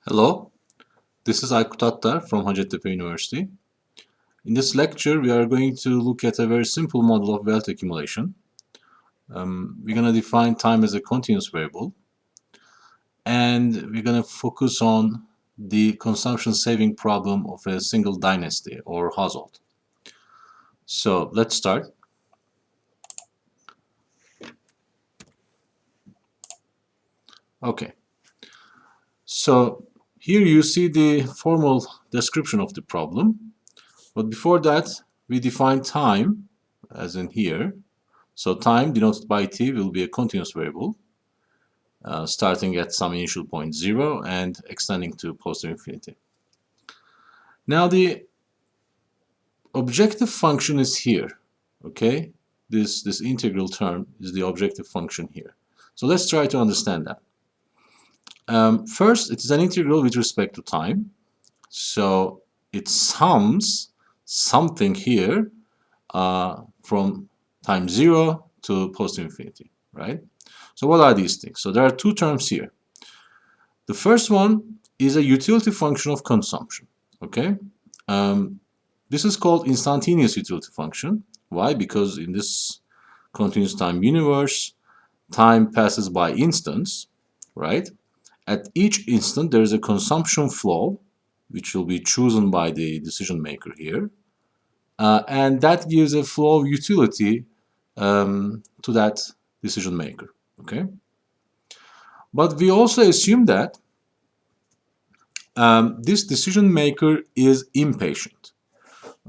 Hello, this is Aykut Attar from Hacettepe University. In this lecture, we are going to look at a very simple model of wealth accumulation. We're going to define time as a continuous variable, and we're going to focus on the consumption saving problem of a single dynasty or household. So let's start. Okay, so here you see the formal description of the problem, but before that, we define time, as in here. So time denoted by t will be a continuous variable, starting at some initial point 0 and extending to positive infinity. Now the objective function is here, okay? This integral term is the objective function here. So let's try to understand that. First, it is an integral with respect to time. So it sums something here from time 0 to positive infinity, right? So what are these things? So there are two terms here. The first one is a utility function of consumption, okay? This is called instantaneous utility function. Why? Because in this continuous time universe, time passes by instants, right? At each instant, there is a consumption flow, which will be chosen by the decision maker here. And that gives a flow of utility to that decision maker, okay? But we also assume that this decision maker is impatient,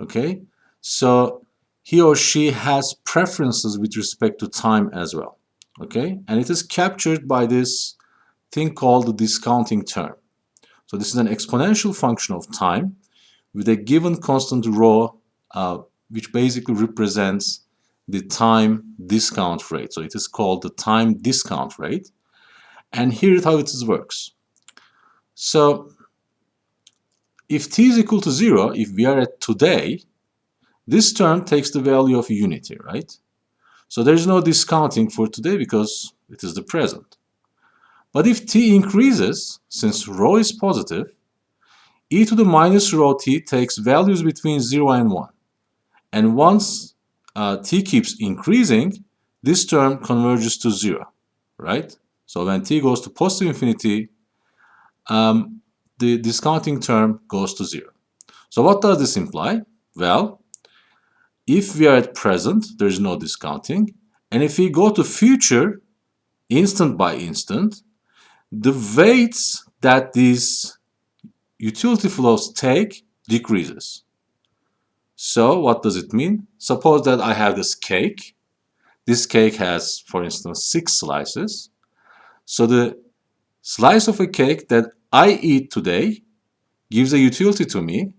okay? So he or she has preferences with respect to time as well, okay? And it is captured by this thing called the discounting term. So this is an exponential function of time with a given constant rho, which basically represents the time discount rate. So it is called the time discount rate. And here is how it works. So if t is equal to 0, if we are at today, this term takes the value of unity, right? So there is no discounting for today because it is the present. But if t increases, since rho is positive, e to the minus rho t takes values between 0 and 1. And once t keeps increasing, this term converges to 0, right? So when t goes to positive infinity, the discounting term goes to 0. So what does this imply? Well, if we are at present, there is no discounting. And if we go to future, instant by instant, the weights that these utility flows take decreases. So what does it mean? Suppose that I have this cake. This cake has, for instance, 6 slices. So the slice of a cake that I eat today gives a utility to me.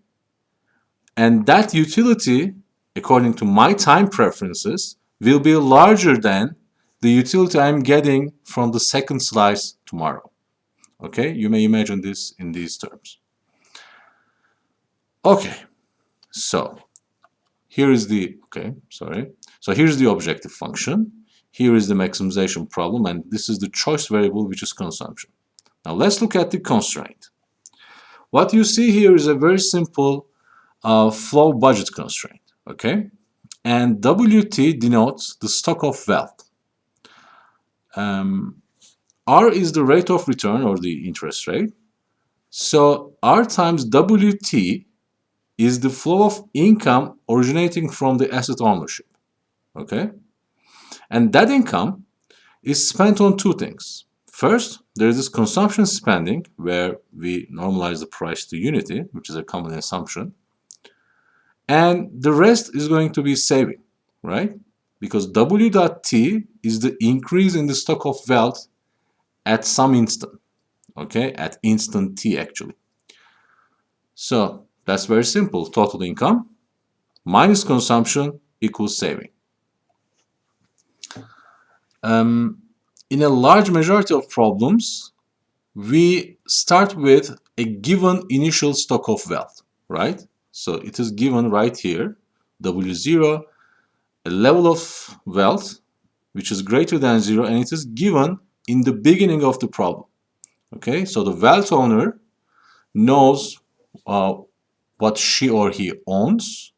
And that utility, according to my time preferences, will be larger than the utility I'm getting from the second slice tomorrow. Okay, you may imagine this in these terms. Okay, so here is the, so here's the objective function. Here is the maximization problem, and this is the choice variable, which is consumption. Now let's look at the constraint. What you see here is a very simple flow budget constraint, okay? And WT denotes the stock of wealth. R is the rate of return or the interest rate. So R times WT is the flow of income originating from the asset ownership, okay? And that income is spent on two things. First, there is this consumption spending where we normalize the price to unity, which is a common assumption. And the rest is going to be saving, right? Because W dot T is the increase in the stock of wealth at some instant, okay? At instant T, actually. So that's very simple. Total income minus consumption equals saving. In a large majority of problems, we start with a given initial stock of wealth, right? So it is given right here, W0, a level of wealth which is greater than 0, and it is given in the beginning of the problem. Okay, so the wealth owner knows what she or he owns,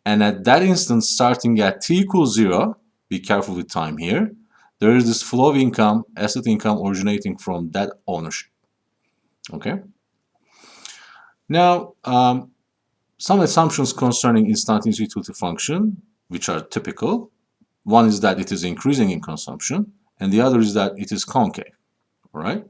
and at that instance, starting at t equals 0, be careful with time here, there is this flow of income, asset income originating from that ownership. Okay. Now, some assumptions concerning instantaneous utility function, which are typical. One is that it is increasing in consumption, and the other is that it is concave. All right.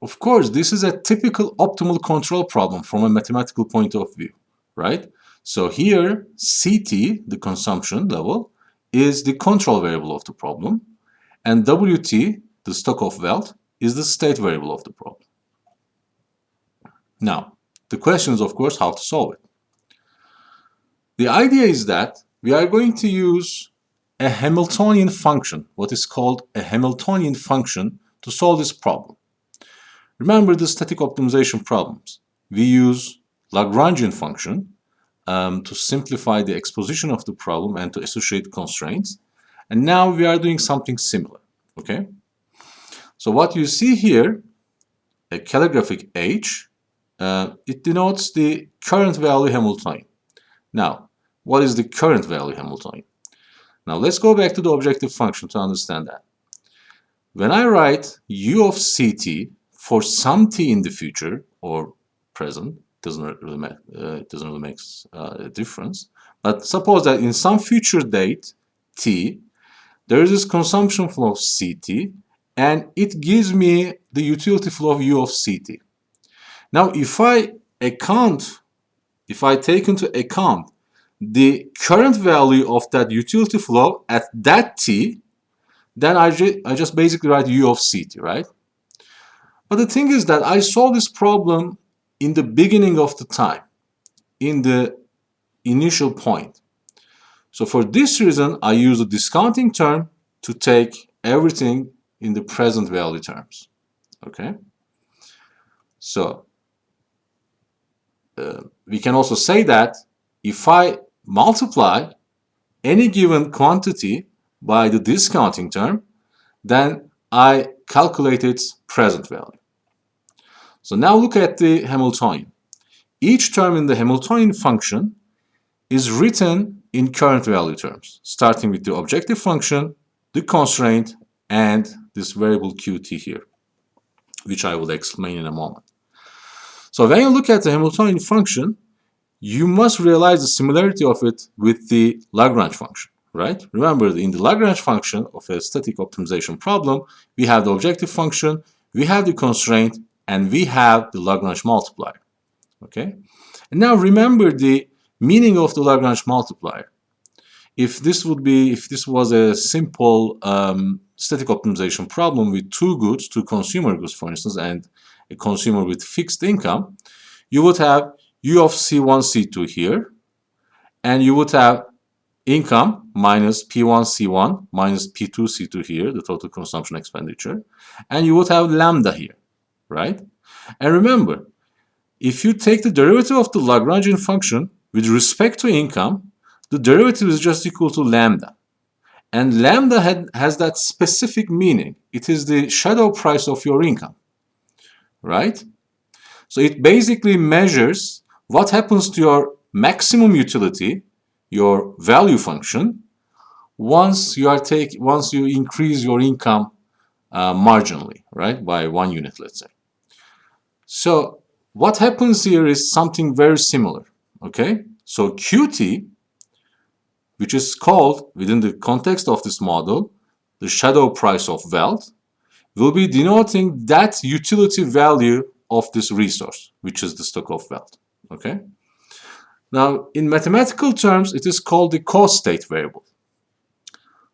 Of course, this is a typical optimal control problem from a mathematical point of view, right? So here, CT, the consumption level, is the control variable of the problem, and WT, the stock of wealth, is the state variable of the problem. Now, the question is, of course, how to solve it. The idea is that we are going to use a Hamiltonian function, what is called a Hamiltonian function, to solve this problem. Remember the static optimization problems. We use Lagrangian function to simplify the exposition of the problem and to associate constraints. And now we are doing something similar. Okay. So what you see here, a calligraphic H, it denotes the current value Hamiltonian. Now, what is the current value Hamiltonian? Now let's go back to the objective function to understand that. When I write U of Ct for some t in the future or present, it doesn't really make a difference. But suppose that in some future date t, there is this consumption flow of Ct, and it gives me the utility flow of U of Ct. Now, if I take into account the current value of that utility flow at that t, then I just basically write U of Ct, right? But the thing is that I solved this problem in the beginning of the time, in the initial point. So for this reason, I use a discounting term to take everything in the present value terms. Okay? So we can also say that if I multiply any given quantity by the discounting term, then I calculate its present value. So now look at the Hamiltonian. Each term in the Hamiltonian function is written in current value terms, starting with the objective function, the constraint, and this variable qt here, which I will explain in a moment. So when you look at the Hamiltonian function, you must realize the similarity of it with the Lagrange function, right? Remember, in the Lagrange function of a static optimization problem, we have the objective function, we have the constraint, and we have the Lagrange multiplier. Okay? And now remember the meaning of the Lagrange multiplier. If this was a simple static optimization problem with two goods, two consumer goods, for instance, and a consumer with fixed income, you would have U of C1, C2 here, and you would have income minus P1, C1 minus P2, C2 here, the total consumption expenditure, and you would have lambda here, right? And remember, if you take the derivative of the Lagrangian function with respect to income, the derivative is just equal to lambda. And lambda has that specific meaning. It is the shadow price of your income, right? So it basically measures what happens to your maximum utility, your value function, once you increase your income marginally, right, by 1 unit, let's say. So what happens here is something very similar, okay? So QT, which is called, within the context of this model, the shadow price of wealth, will be denoting that utility value of this resource, which is the stock of wealth, okay? Now, in mathematical terms, it is called the cost state variable.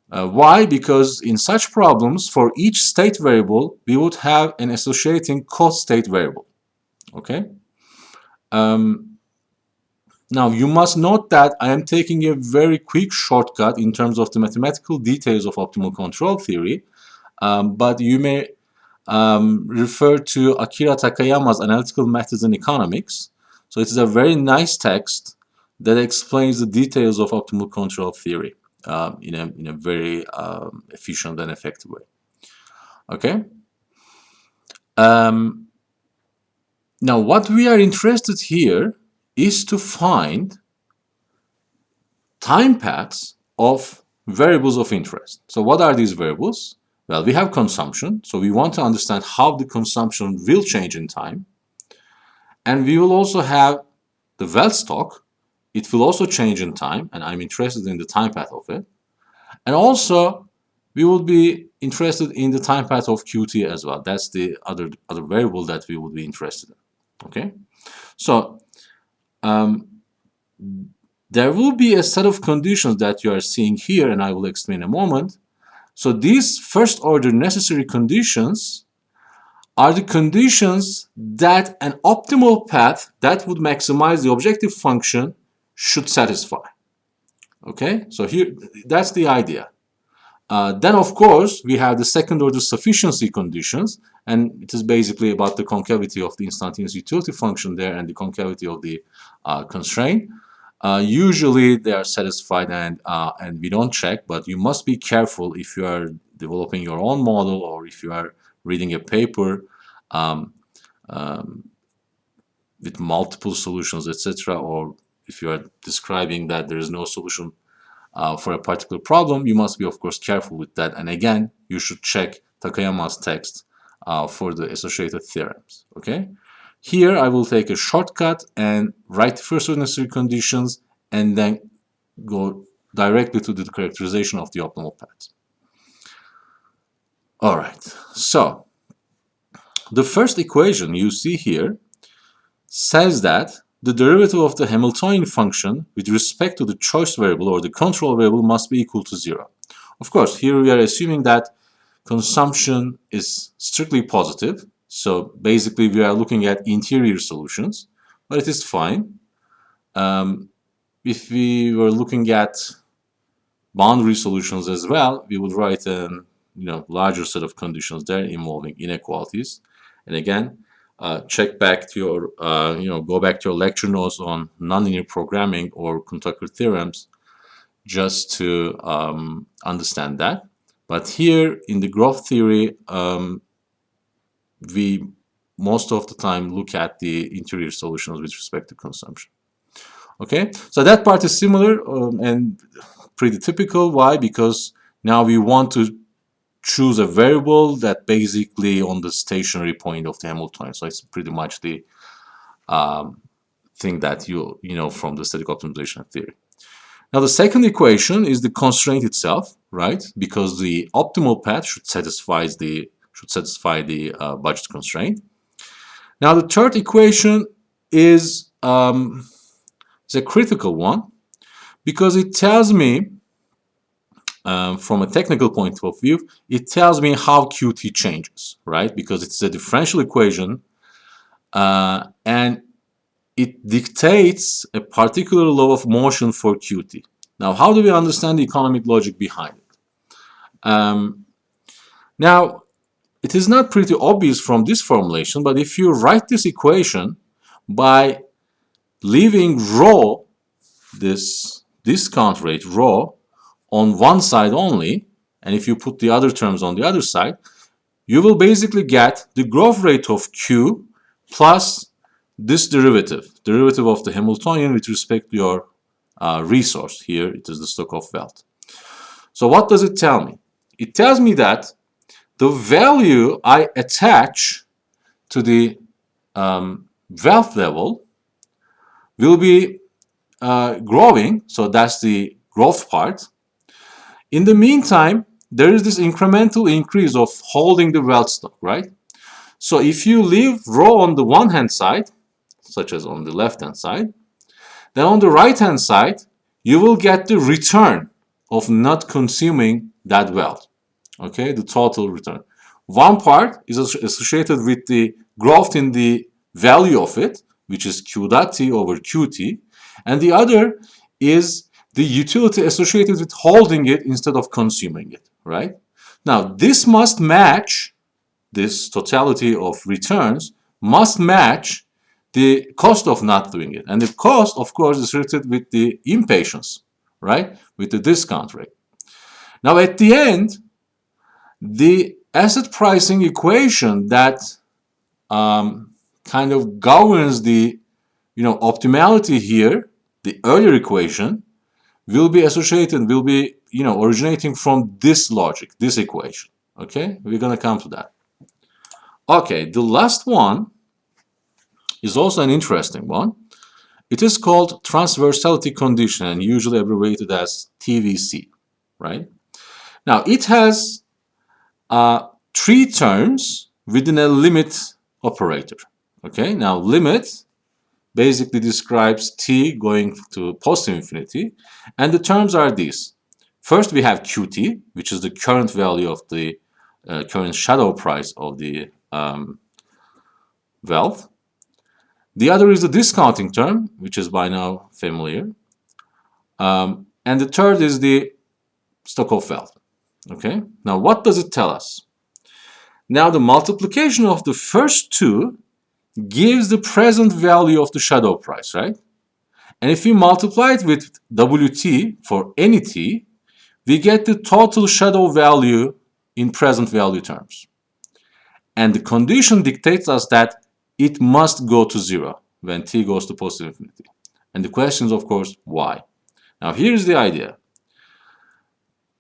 Why? Because in such problems, for each state variable, we would have an associating cost state variable, okay? Now, you must note that I am taking a very quick shortcut in terms of the mathematical details of optimal control theory, but you may refer to Akira Takayama's Analytical Methods in Economics. So it is a very nice text that explains the details of optimal control theory in a very efficient and effective way. Okay? Now, what we are interested here is to find time paths of variables of interest. So what are these variables? Well, we have consumption, so we want to understand how the consumption will change in time. And we will also have the wealth stock. It will also change in time, and I'm interested in the time path of it. And also, we will be interested in the time path of QT as well. That's the other variable that we will be interested in. Okay, so there will be a set of conditions that you are seeing here, and I will explain in a moment. So these first order necessary conditions are the conditions that an optimal path that would maximize the objective function should satisfy. Okay, so here, that's the idea. Then, of course, we have the second order sufficiency conditions, and it is basically about the concavity of the instantaneous utility function there and the concavity of the constraint. Usually they are satisfied, and we don't check, but you must be careful if you are developing your own model or if you are reading a paper with multiple solutions, etc., or if you are describing that there is no solution for a particular problem, you must be, of course, careful with that. And again, you should check Takayama's text for the associated theorems. Okay. Here, I will take a shortcut and write the first order necessary conditions and then go directly to the characterization of the optimal path. All right. So, the first equation you see here says that the derivative of the Hamiltonian function with respect to the choice variable or the control variable must be equal to 0. Of course, here we are assuming that consumption is strictly positive. So basically, we are looking at interior solutions, but it is fine. If we were looking at boundary solutions as well, we would write a larger set of conditions there involving inequalities. And again, check back to your, go back to your lecture notes on nonlinear programming or Tucker theorems just to understand that. But here in the growth theory, we most of the time look at the interior solutions with respect to consumption. Okay, so that part is similar and pretty typical. Why? Because now we want to choose a variable that basically on the stationary point of the Hamiltonian. So it's pretty much the thing that you know from the static optimization theory. Now the second equation is the constraint itself, right? Because the optimal path should satisfy the budget constraint. Now the third equation is a critical one because it tells me, from a technical point of view, it tells me how QT changes, right? Because it's a differential equation and it dictates a particular law of motion for QT. Now, how do we understand the economic logic behind it? Now, it is not pretty obvious from this formulation, but if you write this equation by leaving rho, this discount rate rho, on one side only, and if you put the other terms on the other side, you will basically get the growth rate of Q plus this derivative of the Hamiltonian with respect to your resource. Here it is the stock of wealth. So what does it tell me? It tells me that the value I attach to the wealth level will be growing, so that's the growth part. In the meantime, there is this incremental increase of holding the wealth stock, right? So if you leave rho on the one hand side, such as on the left hand side, then on the right hand side, you will get the return of not consuming that wealth, okay, the total return. One part is associated with the growth in the value of it, which is Q dot T over QT, and the other is the utility associated with holding it instead of consuming it, right? Now, this must match, this totality of returns must match the cost of not doing it. And the cost, of course, is related with the impatience, right? With the discount rate. Now, at the end, the asset pricing equation that kind of governs the optimality here, the earlier equation will be associated, will be originating from this logic, this equation. Okay, we're gonna come to that. Okay, the last one is also an interesting one. It is called transversality condition and usually abbreviated as TVC, right? Now it has three terms within a limit operator. Okay, now limit basically describes t going to positive infinity, and the terms are these. First we have qt, which is the current value of the current shadow price of the wealth. The other is the discounting term, which is by now familiar. And the third is the stock of wealth. Okay, now what does it tell us? Now the multiplication of the first two gives the present value of the shadow price, right? And if we multiply it with WT for any t, we get the total shadow value in present value terms. And the condition dictates us that it must go to zero when t goes to positive infinity. And the question is, of course, why? Now here's the idea.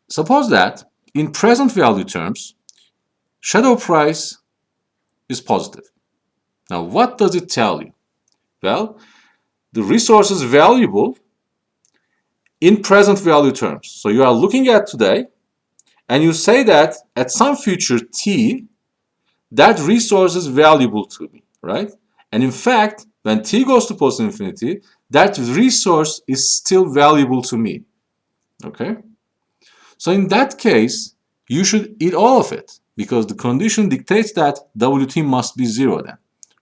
Suppose that in present value terms, shadow price is positive. Now what does it tell you? Well, the resource is valuable in present value terms. So you are looking at today and you say that at some future t, that resource is valuable to me, right? And in fact, when t goes to positive infinity, that resource is still valuable to me, okay? So in that case, you should eat all of it because the condition dictates that Wt must be zero then,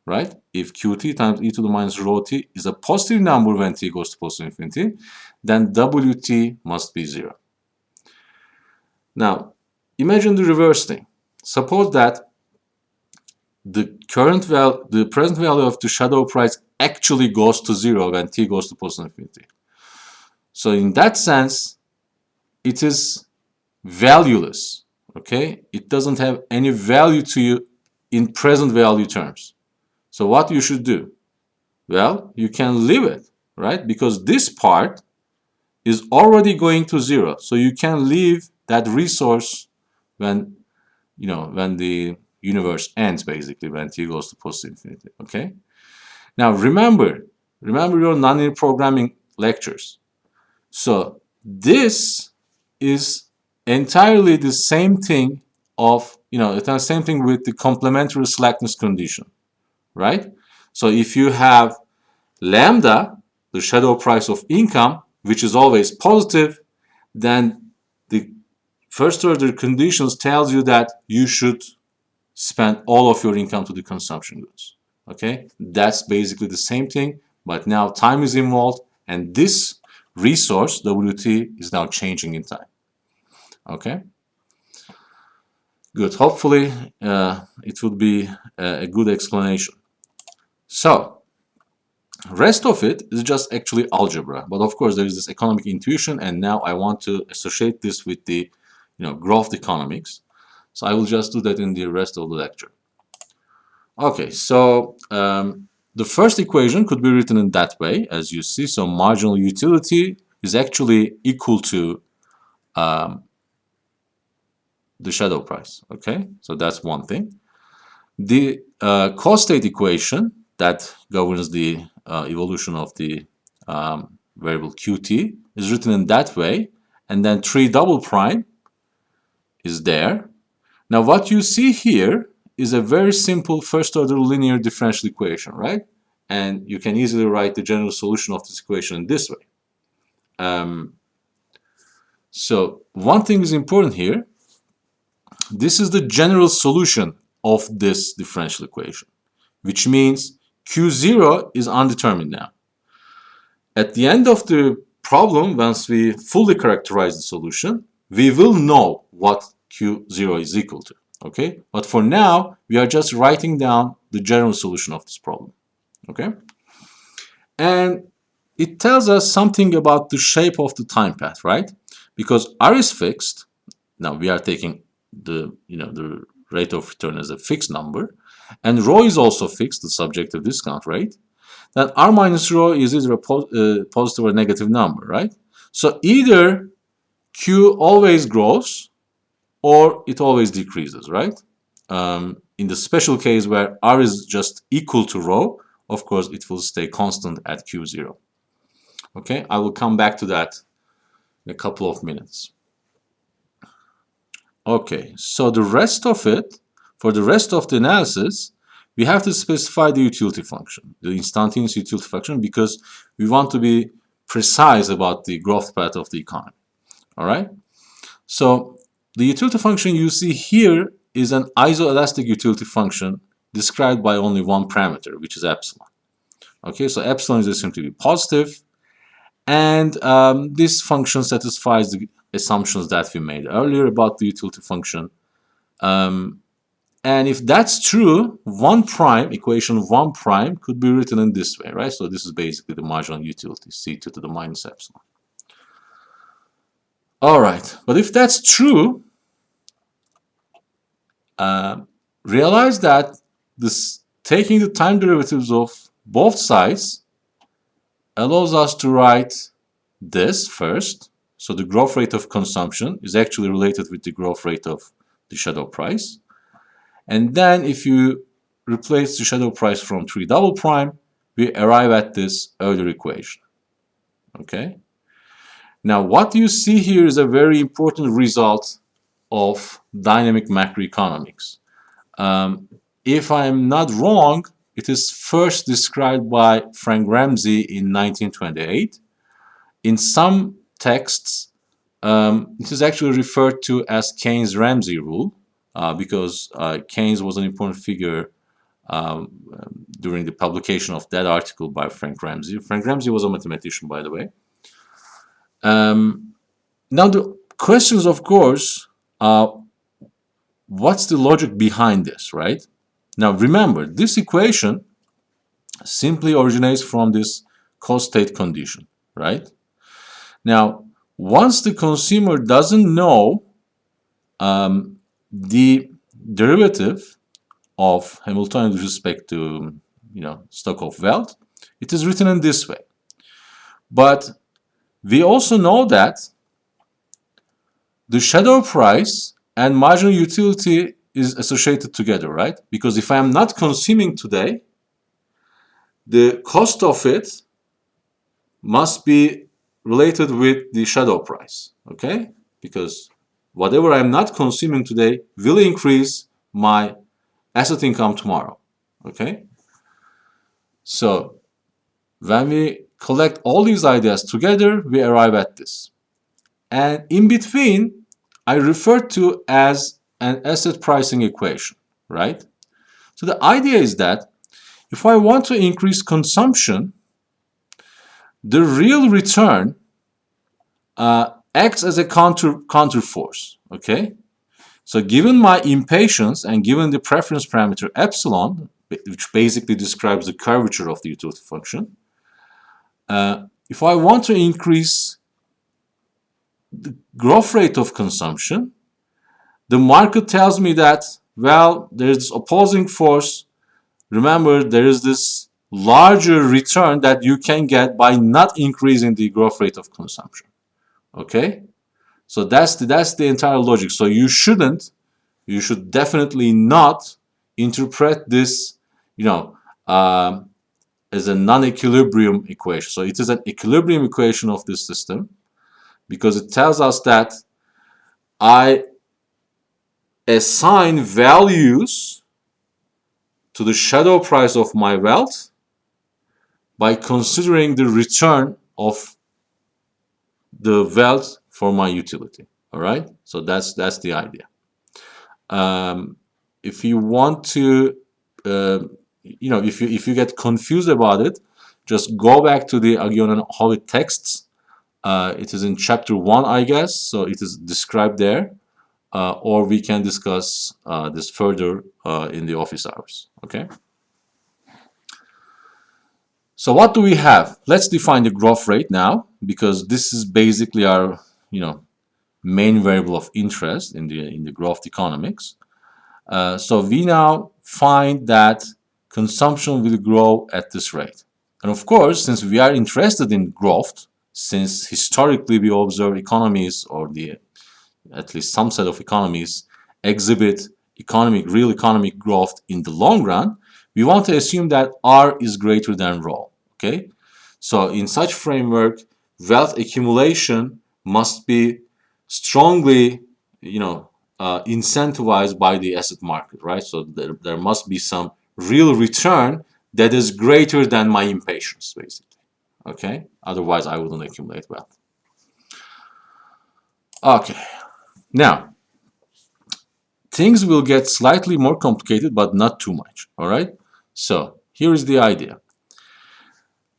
right? If Qt times e to the minus rho t is a positive number when t goes to positive infinity, then Wt must be zero. Now, imagine the reverse thing. Suppose that the present value of the shadow price actually goes to zero when t goes to positive infinity. So in that sense, it is valueless, okay? It doesn't have any value to you in present value terms. So what you should do? Well, you can leave it, right? Because this part is already going to zero. So you can leave that resource when, when the universe ends, basically, when t goes to positive infinity, okay? Now remember your nonlinear programming lectures. So this is entirely the same thing of, it's the same thing with the complementary slackness condition, right? So if you have lambda, the shadow price of income, which is always positive, then the first order conditions tells you that you should spend all of your income to the consumption goods. Okay, that's basically the same thing, but now time is involved, and this resource Wt is now changing in time. Okay, good. Hopefully it would be a good explanation. So rest of it is just actually algebra, but of course there is this economic intuition, and now I want to associate this with the growth economics. So I will just do that in the rest of the lecture. Okay, so the first equation could be written in that way, as you see. So marginal utility is actually equal to the shadow price. Okay, so that's one thing. The cost state equation that governs the evolution of the variable qt is written in that way, and then 3 double prime is there. Now what you see here is a very simple first order linear differential equation, right? And you can easily write the general solution of this equation in this way. So one thing is important here. This is the general solution of this differential equation, which means Q0 is undetermined now. At the end of the problem, once we fully characterize the solution, we will know what Q0 is equal to. Okay, but for now we are just writing down the general solution of this problem. Okay, and it tells us something about the shape of the time path, right? Because R is fixed. Now we are taking the the rate of return as a fixed number, and rho is also fixed, the subjective discount rate, then r minus rho is either a positive or negative number, right? So either Q always grows or it always decreases, right? In the special case where R is just equal to rho, of course, it will stay constant at Q0. Okay, I will come back to that in a couple of minutes. Okay, so the rest of it, for the rest of the analysis, we have to specify the utility function, the instantaneous utility function, because we want to be precise about the growth path of the economy. All right? So the utility function you see here is an isoelastic utility function described by only one parameter, which is epsilon. Okay, so epsilon is assumed to be positive, and this function satisfies the assumptions that we made earlier about the utility function. And if that's true, 1 prime, equation 1 prime, could be written in this way, right? So this is basically the marginal utility, C2 to the minus epsilon. All right, but if that's true, realize that this taking the time derivatives of both sides allows us to write this first. So the growth rate of consumption is actually related with the growth rate of the shadow price. And then if you replace the shadow price from 3 double prime, we arrive at this earlier equation. Okay? Now what you see here is a very important result of dynamic macroeconomics. If I'm not wrong, it is first described by Frank Ramsey in 1928. In some texts, it is actually referred to as Keynes-Ramsey rule, because Keynes was an important figure during the publication of that article by Frank Ramsey. Frank Ramsey was a mathematician, by the way. Now the questions, of course, what's the logic behind this, right? Now remember, this equation simply originates from this cost-state condition, right? Now, once the consumer doesn't know the derivative of Hamiltonian with respect to, stock of wealth, it is written in this way. But we also know that the shadow price and marginal utility is associated together, right? Because if I am not consuming today, the cost of it must be related with the shadow price, okay? Because whatever I'm not consuming today will increase my asset income tomorrow, okay? So when we collect all these ideas together, we arrive at this. And in between, I refer to as an asset pricing equation, right? So the idea is that if I want to increase consumption, the real return acts as a counter force, okay? So given my impatience and given the preference parameter epsilon, which basically describes the curvature of the utility function, if I want to increase the growth rate of consumption, the market tells me that, well, there's this opposing force. Remember, there is this larger return that you can get by not increasing the growth rate of consumption. Okay? So that's the entire logic. So you should definitely not interpret this, as a non-equilibrium equation. So it is an equilibrium equation of this system because it tells us that I assign values to the shadow price of my wealth by considering the return of the wealth for my utility. All right, so that's the idea. If you want to, if you get confused about it, just go back to the Aghion and Howitt texts. It is in chapter 1, I guess, so it is described there. Or we can discuss this further in the office hours, okay? So what do we have? Let's define the growth rate now, because this is basically our, main variable of interest in the growth economics. So we now find that consumption will grow at this rate. And of course, since we are interested in growth, since historically we observe economies, or at least some set of economies, exhibit real economic growth in the long run, we want to assume that R is greater than rho. Okay, so in such framework, wealth accumulation must be strongly, incentivized by the asset market, right? So there must be some real return that is greater than my impatience, basically. Okay, otherwise I wouldn't accumulate wealth. Okay, now things will get slightly more complicated, but not too much. All right, so here is the idea.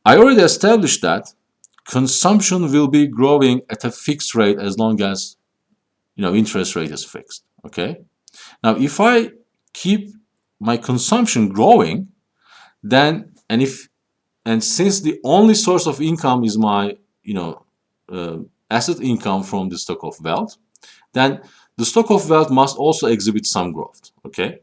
I already established that consumption will be growing at a fixed rate as long as interest rate is fixed. Okay, now if I keep my consumption growing, then and since the only source of income is my asset income from the stock of wealth, then the stock of wealth must also exhibit some growth. Okay,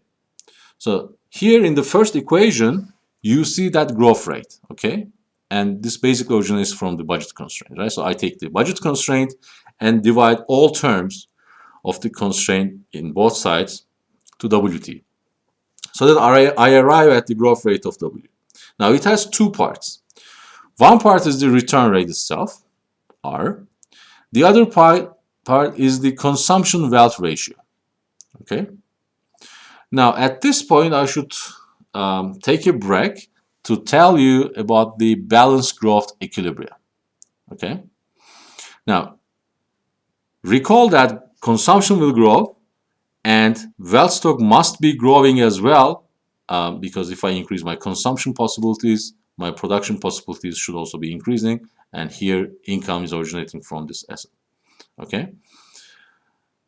so here in the first equation you see that growth rate. Okay, and this basically originates from the budget constraint, right? So I take the budget constraint and divide all terms of the constraint in both sides to WT, so that I arrive at the growth rate of W. Now it has two parts. One part is the return rate itself, R. The other part is the consumption wealth ratio. Okay. Now at this point I should take a break to tell you about the balanced growth equilibria. Okay. Now recall that consumption will grow and wealth stock must be growing as well, because if I increase my consumption possibilities, my production possibilities should also be increasing, and here income is originating from this asset. Okay,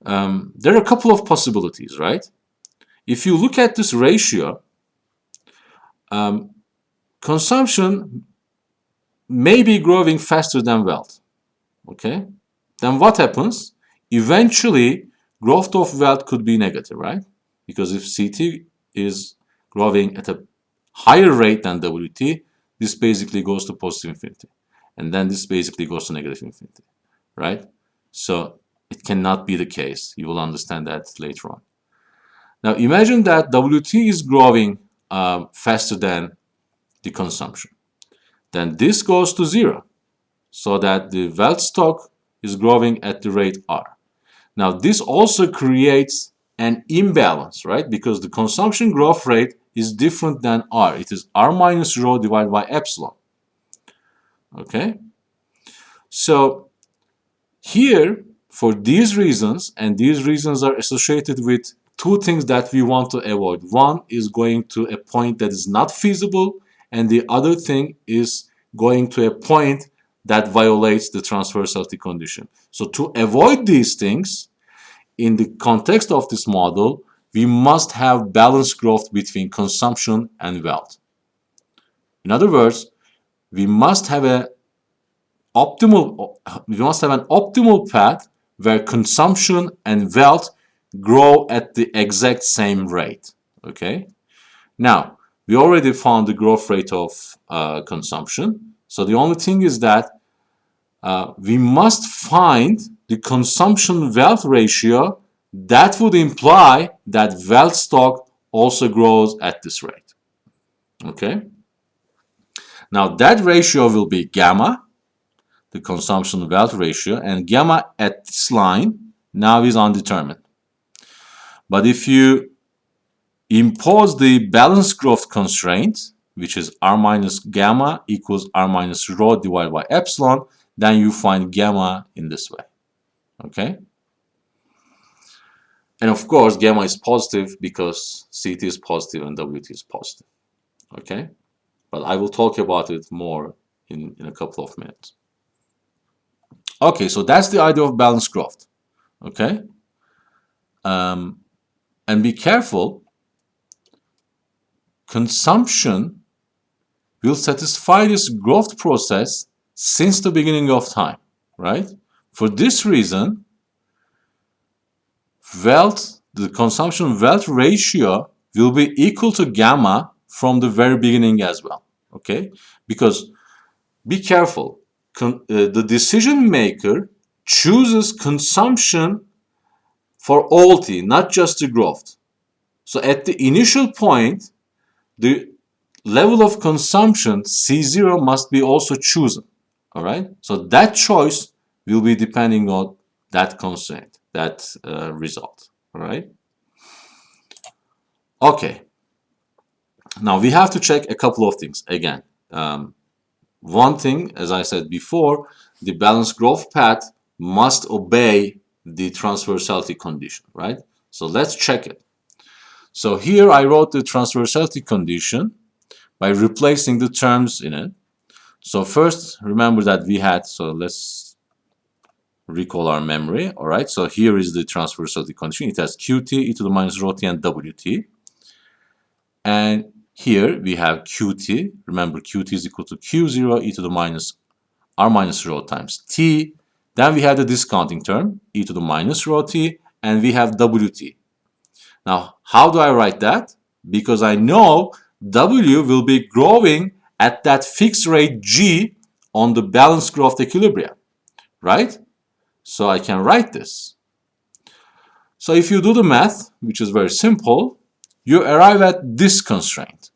there are a couple of possibilities, right? If you look at this ratio, consumption may be growing faster than wealth. Okay, then what happens? Eventually growth of wealth could be negative, right? Because if CT is growing at a higher rate than WT, this basically goes to positive infinity, and then this basically goes to negative infinity, right? So it cannot be the case. You will understand that later on. Now imagine that WT is growing faster than the consumption. Then this goes to zero, so that the wealth stock is growing at the rate R. Now this also creates an imbalance, right? Because the consumption growth rate is different than R. It is R minus rho divided by epsilon. Okay? So here, for these reasons, and these reasons are associated with two things that we want to avoid. One is going to a point that is not feasible, and the other thing is going to a point that violates the transversality condition. So to avoid these things, in the context of this model, we must have balanced growth between consumption and wealth. In other words, we must have an optimal path where consumption and wealth grow at the exact same rate. Okay. Now we already found the growth rate of consumption. So the only thing is that we must find the consumption wealth ratio that would imply that wealth stock also grows at this rate. Okay. Now that ratio will be gamma, the consumption wealth ratio, and gamma at this line now is undetermined. But if you impose the balanced growth constraint, which is R minus gamma equals R minus rho divided by epsilon, then you find gamma in this way. Okay? And of course, gamma is positive because CT is positive and WT is positive. Okay? But I will talk about it more in a couple of minutes. Okay, so that's the idea of balanced growth. Okay? And be careful, consumption will satisfy this growth process since the beginning of time, right? For this reason, wealth, the consumption wealth ratio will be equal to gamma from the very beginning as well. Okay, because be careful, the decision maker chooses consumption for all t, not just the growth. So at the initial point, the level of consumption C0 must be also chosen. All right. So that choice will be depending on that constraint, that result. All right. Okay. Now we have to check a couple of things again. One thing, as I said before, the balanced growth path must obey the transversality condition, right? So let's check it. So here I wrote the transversality condition by replacing the terms in it. So first, remember that we had, so let's recall our memory, all right? So here is the transversality condition. It has qt, e to the minus rho t, and wt. And here we have qt. Remember, qt is equal to q0 e to the minus r minus rho times t. Then we have the discounting term, e to the minus rho t, and we have wt. Now, how do I write that? Because I know w will be growing at that fixed rate g on the balanced growth equilibrium, right? So I can write this. So if you do the math, which is very simple, you arrive at this constraint,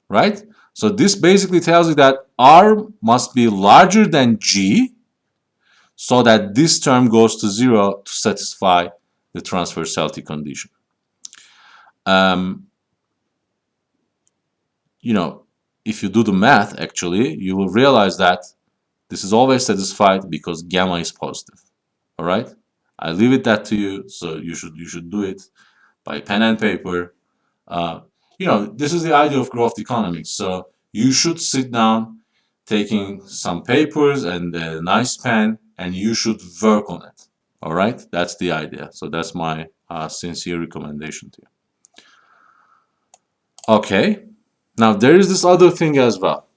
right? So this basically tells you that R must be larger than G so that this term goes to 0 to satisfy the transversality condition. You know, if you do the math, actually, you will realize that this is always satisfied because gamma is positive. All right? I leave it that to you, so you should do it by pen and paper. You know, this is the idea of growth economics. So you should sit down, taking some papers and a nice pen, and you should work on it. All right, that's the idea. So that's my sincere recommendation to you. Okay, now there is this other thing as well,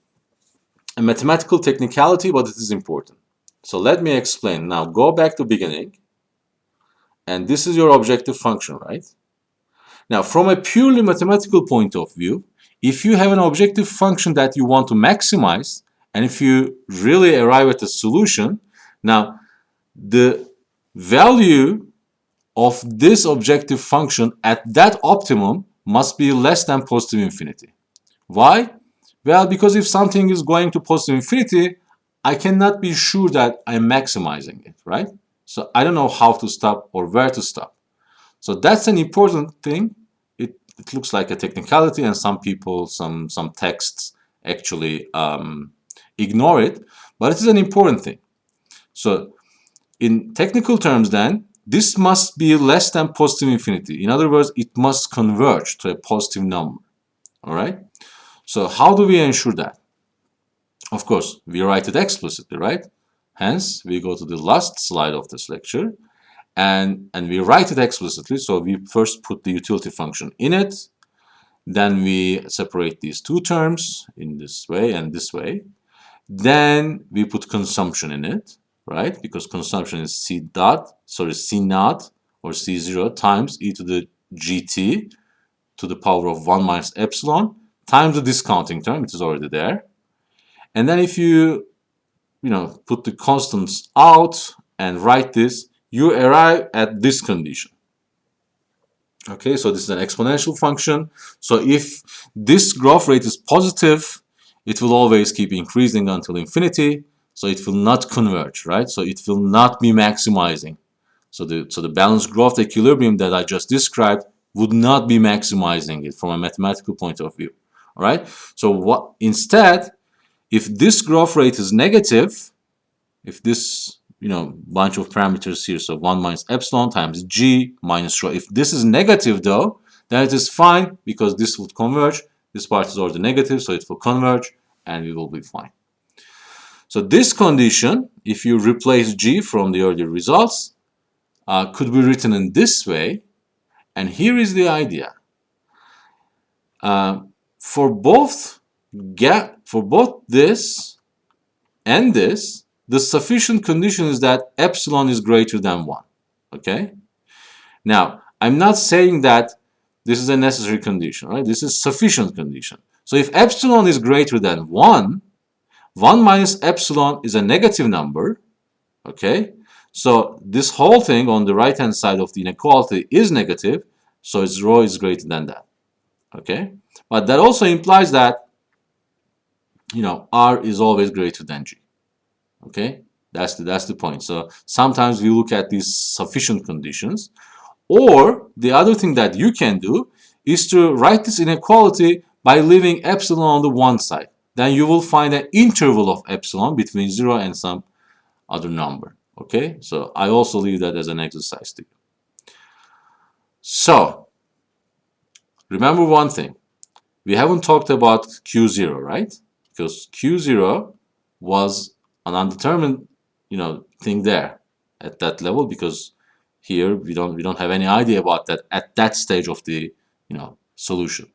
a mathematical technicality, but it is important. So let me explain. Now go back to beginning, and this is your objective function, right? Now, from a purely mathematical point of view, if you have an objective function that you want to maximize, and if you really arrive at a solution, now the value of this objective function at that optimum must be less than positive infinity. Why? Well, because if something is going to positive infinity, I cannot be sure that I'm maximizing it, right? So I don't know how to stop or where to stop. So that's an important thing. It looks like a technicality, and some people, some texts actually ignore it, but it is an important thing. So in technical terms then, this must be less than positive infinity. In other words, it must converge to a positive number. All right? So how do we ensure that? Of course, we write it explicitly, right? Hence, we go to the last slide of this lecture, and we write it explicitly. So we first put the utility function in it, then we separate these two terms in this way and this way. Then we put consumption in it, right? Because consumption is C naught or C0 times e to the gt to the power of 1 minus epsilon times the discounting term, it is already there. And then if you put the constants out and write this, you arrive at this condition. Okay, so this is an exponential function. So if this growth rate is positive, it will always keep increasing until infinity. So it will not converge, right? So it will not be maximizing. So the balanced growth equilibrium that I just described would not be maximizing it from a mathematical point of view. All right. So instead, if this growth rate is negative, if this bunch of parameters here, so 1 minus epsilon times g minus rho, if this is negative though, then it is fine because this would converge. This part is already negative, so it will converge and we will be fine. So this condition, if you replace g from the earlier results, could be written in this way. And here is the idea. For both this and this, the sufficient condition is that epsilon is greater than 1. Okay? Now, I'm not saying that this is a necessary condition, right? This is sufficient condition. So if epsilon is greater than 1, 1 minus epsilon is a negative number, okay? So this whole thing on the right-hand side of the inequality is negative, so its rho is greater than that, okay? But that also implies that, R is always greater than G, okay? That's the point. So sometimes we look at these sufficient conditions, or the other thing that you can do is to write this inequality by leaving epsilon on the one side. Then you will find an interval of epsilon between 0 and some other number. Okay, so I also leave that as an exercise to you. So remember one thing, we haven't talked about Q0, right? Because Q0 was an undetermined, thing there at that level, because here we don't have any idea about that at that stage of the solution.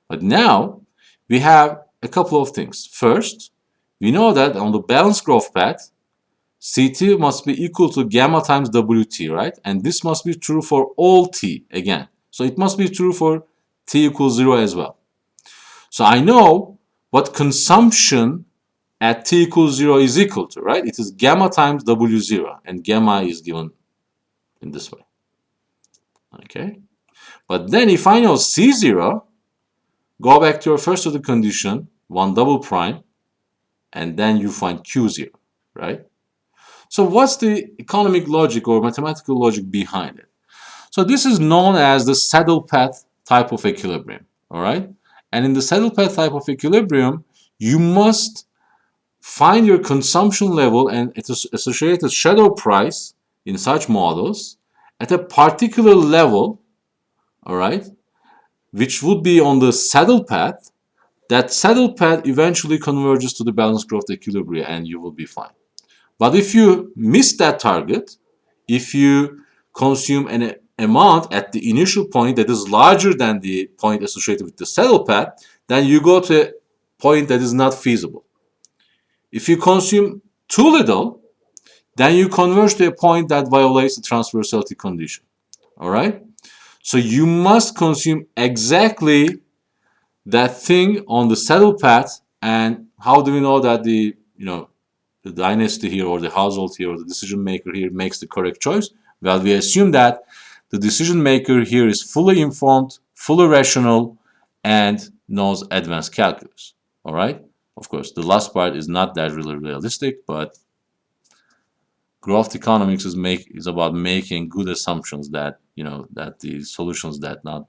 But now we have a couple of things. First, we know that on the balanced growth path, Ct must be equal to gamma times Wt, right? And this must be true for all t again. So it must be true for t equals 0 as well. So I know what consumption at t equals 0 is equal to, right? It is gamma times W0, and gamma is given in this way. Okay? But then if I know C0, go back to your first order condition, 1 double prime, and then you find Q0, right? So what's the economic logic or mathematical logic behind it? So this is known as the saddle path type of equilibrium, all right? And in the saddle path type of equilibrium, you must find your consumption level and its associated shadow price in such models at a particular level, all right, which would be on the saddle path. That saddle path eventually converges to the balanced growth equilibrium and you will be fine. But if you miss that target, if you consume an amount at the initial point that is larger than the point associated with the saddle path, then you go to a point that is not feasible. If you consume too little, then you converge to a point that violates the transversality condition. All right? So you must consume exactly that thing on the saddle path. And how do we know that the dynasty here or the household here or the decision maker here makes the correct choice? Well, we assume that the decision maker here is fully informed, fully rational, and knows advanced calculus. All right? Of course, the last part is not that really realistic, but growth economics is about making good assumptions that that the solutions that not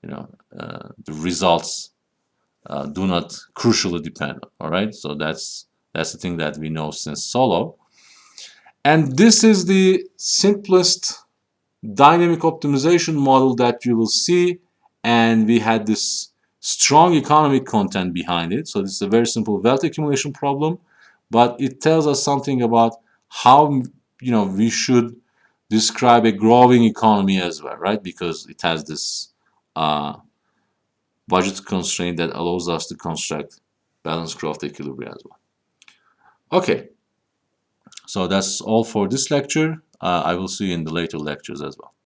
the results do not crucially depend on. All right, so that's the thing that we know since Solow, and this is the simplest dynamic optimization model that you will see, and we had this strong economic content behind it. So this is a very simple wealth accumulation problem, but it tells us something about how we should describe a growing economy as well, right? Because it has this budget constraint that allows us to construct balanced growth equilibrium as well. Okay, so that's all for this lecture. I will see you in the later lectures as well.